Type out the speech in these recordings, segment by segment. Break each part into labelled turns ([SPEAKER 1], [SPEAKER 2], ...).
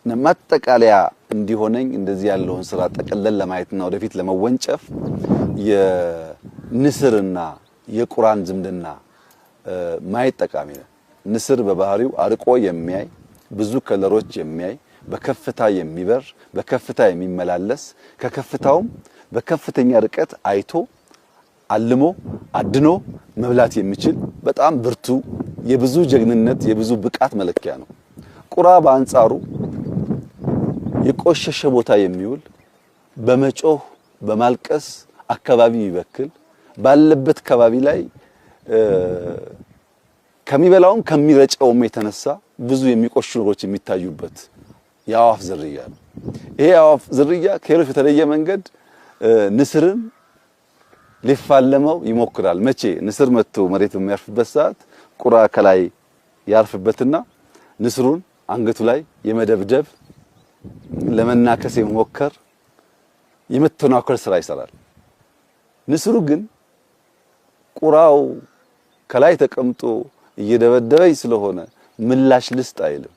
[SPEAKER 1] ማጠቃለያ እንዲሆነኝ እንደዚህ ያለውን ስራ ጠቅለል ለማየትና ወደፊት ለመወንጨፍ የንስርና የቁራን ዝምድና ማየት ጠቃሚ ነው። ንስር በባህሪው አርቆ የሚያይ ብዙ ከለሮች የሚያይ በከፍታ የሚበር በከፍታ የሚመላለስ ከከፍታውም በከፍተኛ ርቀት አይቶ አልሞ አድኖ መብላት የሚችል በጣም ብርቱ የብዙ ጀግንነት የብዙ ብቃት መለኪያ ነው። ቁራ በአንጻሩ የቆሸሸ ቦታ የሚውል በመጮህ በማልቀስ አካባቢ ይበክል ባለበት አካባቢ ላይ ከሚበላውም ከሚረጨውም የተነሳ ብዙ የሚቆሹ ነገሮች የሚታዩበት የአዋፍ ዝርያ ነው። ይሄ የአዋፍ ዝርያ ከሌሎች በተለየ መንገድ ንስርን ሊፋለመው ይሞክራል። መቼ ንስር መጥቶ መሬት በሚያርፍበት ሰዓት ቁራ ከላይ ያርፍበትና ንስሩን አንገቱ ላይ የመደብደብ ለመናከስ የመሞከር የመተናኮል ስራ ይሰራል። ንስሩ ግን ቁራው ከላይ ተቀምጦ እየደበደበኝ ስለሆነ ምላሽ ልስጥ አይልም።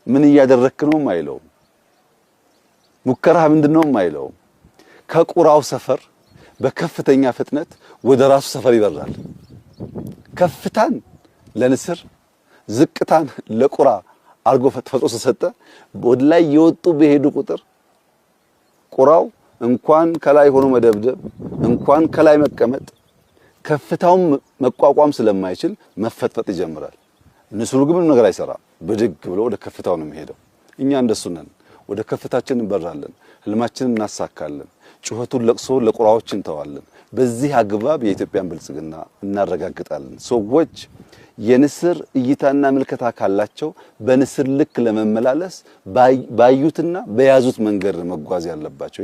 [SPEAKER 1] ምን እያደረክ ነው አይለውም። ሙከራ ምንድነው አይለውም። ከቁራው ሰፈር በከፍተኛ ፍጥነት ወደ ራሱ ሰፈር ይበራል። ከፍታን ለንስር ዝቅታን ለቁራ አርጎ ፈጥፎ ሰጠ። ወደ ላይ የወጡ በሄዱ ቁጥር ቁራው እንኳን ከላይ ሆኖ መደብደብ እንኳን ከላይ መቀመጥ ከፍታውን መቋቋም ስለማይችል መፈጥፈጥ ይጀምራል። ንስሩ ግን ምንም ነገር አይሰራም። ብድግ ብሎ ወደ ከፍታው ነው የሚሄደው። እኛ እንደሱ ነን። ወደ ከፍታችን እንበራለን፣ ህልማችንን እናሳካለን፣ ጩኸቱን ለቅሶ ለቁራዎች እንተዋለን። በዚህ አግባብ የኢትዮጵያን ብልጽግና እናረጋግጣለን። ሰዎች የንስር እይታና ምልከታ ካላቸው በንስር ልክ ለመመላለስ ባዩትና በያዙት መንገድ መጓዝ ያለባቸው